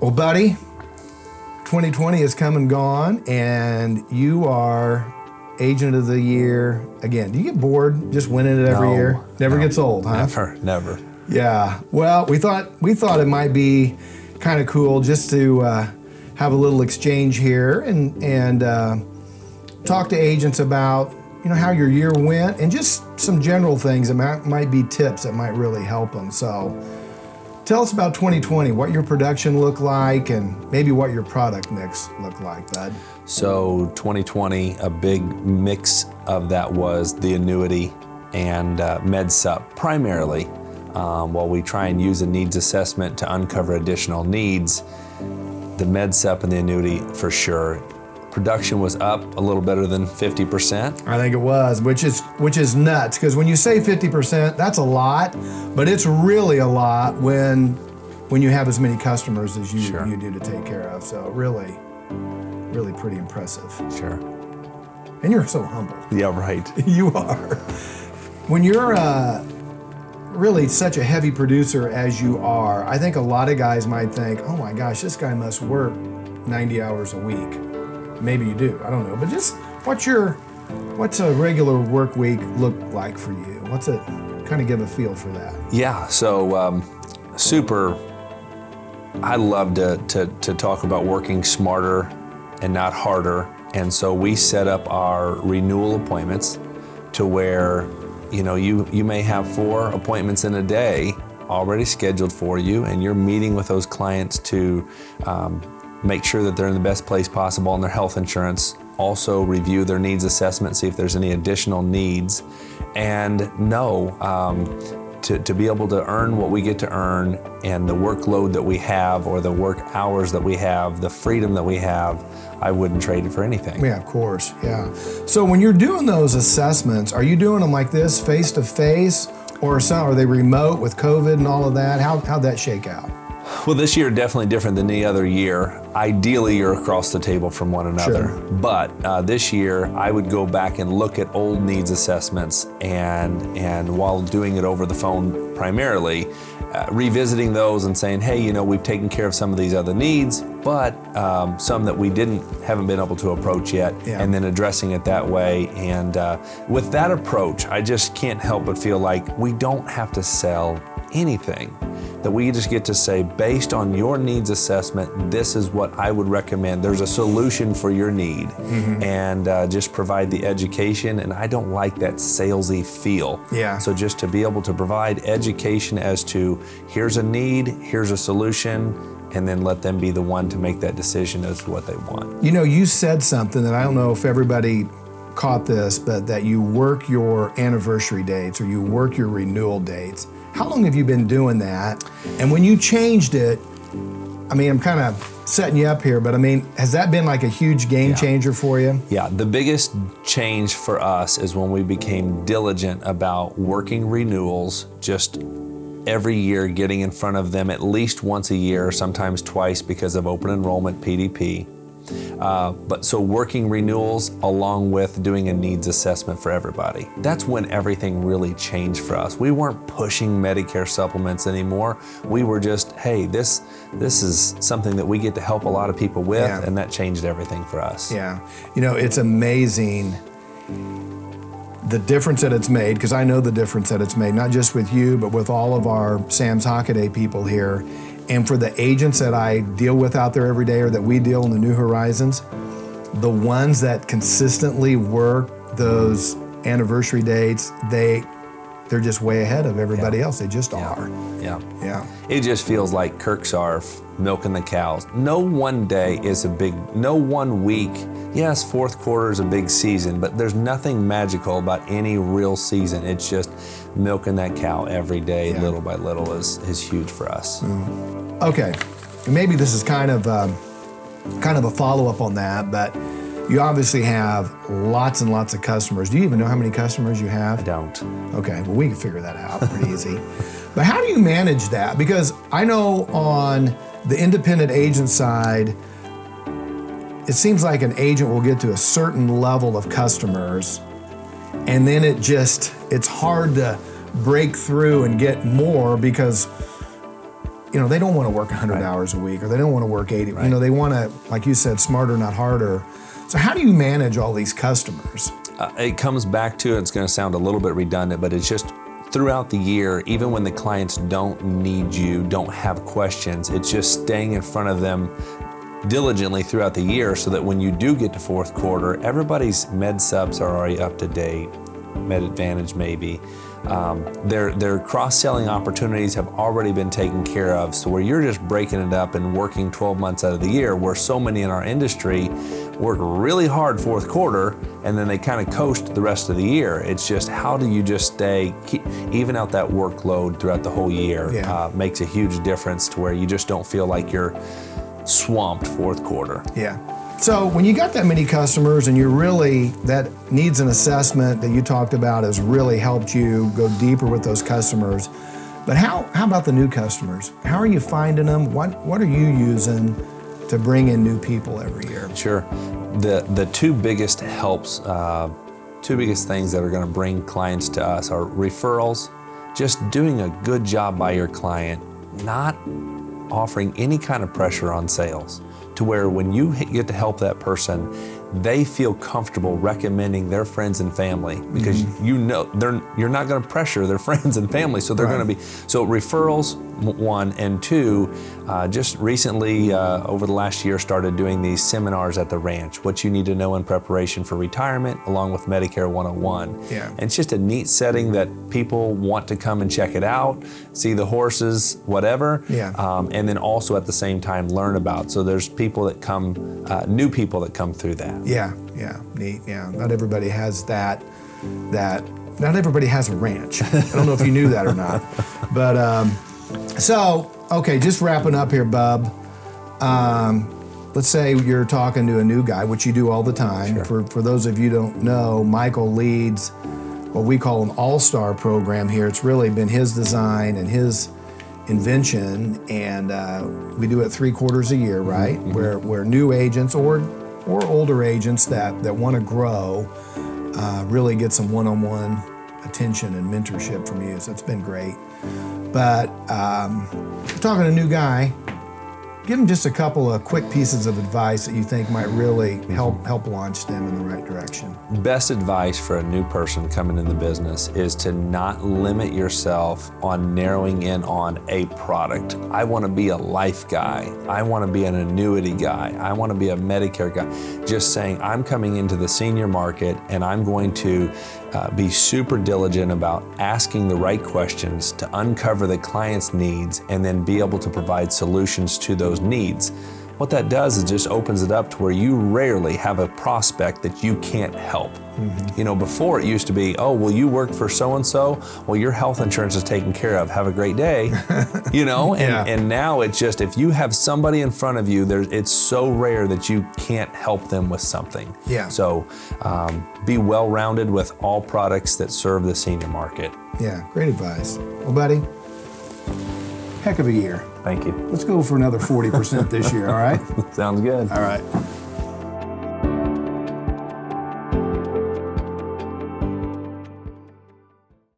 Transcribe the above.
Well, buddy, 2020 has come and gone, and you are Agent of the Year again. Do you get bored just winning it every year? Never gets old, huh? Never. Yeah. Well, we thought it might be kind of cool just to have a little exchange here and talk to agents about how your year went and just some general things that might be tips that might really help them. So tell us about 2020, what your production looked like and maybe what your product mix looked like, bud. So 2020, a big mix of that was the annuity and MedSup primarily. While we try and use a needs assessment to uncover additional needs, the MedSup and the annuity for sure. Production was up a little better than 50%. I think it was, which is nuts, because when you say 50%, that's a lot, but it's really a lot when you have as many customers as you do to take care of. So really pretty impressive. Sure. And you're so humble. Yeah, right. You are. When you're really such a heavy producer as you are, I think a lot of guys might think, oh my gosh, this guy must work 90 hours a week. Maybe you do, I don't know. But just what's a regular work week look like for you? What's it, kind of give a feel for that? Yeah, so I love to talk about working smarter and not harder. And so we set up our renewal appointments to where you may have 4 appointments in a day already scheduled for you, and you're meeting with those clients to make sure that they're in the best place possible on their health insurance, also review their needs assessment, see if there's any additional needs, and to be able to earn what we get to earn and the workload that we have or the work hours that we have, the freedom that we have, I wouldn't trade it for anything. Yeah, of course, yeah. So when you're doing those assessments, are you doing them like this, face-to-face, or are they remote with COVID and all of that? How'd that shake out? Well, this year definitely different than any other year. Ideally, you're across the table from one another. Sure. But this year, I would go back and look at old needs assessments, and while doing it over the phone primarily, revisiting those and saying, hey, we've taken care of some of these other needs, but some that we haven't been able to approach yet, and then addressing it that way. And with that approach, I just can't help but feel like we don't have to sell anything, that we just get to say, based on your needs assessment, this is what I would recommend. There's a solution for your need, and just provide the education. And I don't like that salesy feel. Yeah. So just to be able to provide education as to here's a need, here's a solution, and then let them be the one to make that decision as to what they want. You said something that I don't know if everybody caught this, but that you work your anniversary dates or you work your renewal dates. How long have you been doing that? And when you changed it, I'm kind of setting you up here, but has that been like a huge game changer for you? Yeah, the biggest change for us is when we became diligent about working renewals, just every year getting in front of them at least once a year, sometimes twice because of open enrollment, PDP. But so working renewals along with doing a needs assessment for everybody. That's when everything really changed for us. We weren't pushing Medicare supplements anymore. We were just, hey, this is something that we get to help a lot of people with, and that changed everything for us. Yeah, it's amazing the difference that it's made, because I know the difference that it's made, not just with you, but with all of our Sam's Hockaday people here. And for the agents that I deal with out there every day, or that we deal in the New Horizons, the ones that consistently work those anniversary dates, they're just way ahead of everybody else. They just are. Yeah. It just feels like Kirksarf milking the cows. No one week. Yes, fourth quarter is a big season, but there's nothing magical about any real season. It's just milking that cow every day, little by little, is huge for us. Okay, maybe this is kind of a follow-up on that, but you obviously have lots and lots of customers. Do you even know how many customers you have? I don't. Okay, well, we can figure that out pretty easy. But how do you manage that? Because I know on the independent agent side, it seems like an agent will get to a certain level of customers, and then it's hard to break through and get more because they don't want to work 100 hours a week, or they don't want to work 80. They want to, like you said, smarter, not harder. So how do you manage all these customers? It comes back to, it's going to sound a little bit redundant, but it's just throughout the year, even when the clients don't need you, don't have questions, it's just staying in front of them diligently throughout the year so that when you do get to fourth quarter, everybody's med subs are already up to date, Med Advantage maybe. Their cross-selling opportunities have already been taken care of, so where you're just breaking it up and working 12 months out of the year, where so many in our industry work really hard fourth quarter and then they kind of coast the rest of the year. It's just, how do you just even out that workload throughout the whole year? Makes a huge difference to where you just don't feel like you're swamped fourth quarter. Yeah. So when you got that many customers and that needs an assessment that you talked about has really helped you go deeper with those customers. But how about the new customers? How are you finding them? What are you using to bring in new people every year? Sure. The two biggest helps, two biggest things that are going to bring clients to us are referrals, just doing a good job by your client, not offering any kind of pressure on sales, to where when you get to help that person, they feel comfortable recommending their friends and family, because you're not going to pressure their friends and family, so they're going to be. So referrals, one, and two, just recently over the last year started doing these seminars at the ranch, what you need to know in preparation for retirement, along with Medicare 101. And it's just a neat setting that people want to come and check it out, see the horses, whatever, and then also at the same time learn about. So there's people that come, new people that come through that. Neat. Not everybody has that. Not everybody has a ranch. I don't know if you knew that or not. But okay, just wrapping up here, Bub. Let's say you're talking to a new guy, which you do all the time. Sure. For those of you who don't know, Michael leads what we call an all-star program here. It's really been his design and his invention, and we do it 3 quarters a year, right? Where new agents or older agents that want to grow really get some one-on-one attention and mentorship from you. So it's been great. But talking to a new guy, give him just a couple of quick pieces of advice that you think might really help launch them in the right direction. Best advice for a new person coming in the business is to not limit yourself on narrowing in on a product. I want to be a life guy. I want to be an annuity guy. I want to be a Medicare guy. Just saying, I'm coming into the senior market and I'm going to be super diligent about asking the right questions to uncover the client's needs and then be able to provide solutions to those needs. What that does is just opens it up to where you rarely have a prospect that you can't help. Before it used to be, oh, well, you work for so-and-so, well, your health insurance is taken care of, have a great day, and now it's just, if you have somebody in front of you, it's so rare that you can't help them with something. So be well-rounded with all products that serve the senior market. Great advice. Well, buddy, heck of a year. Thank you. Let's go for another 40% this year, all right? Sounds good. All right.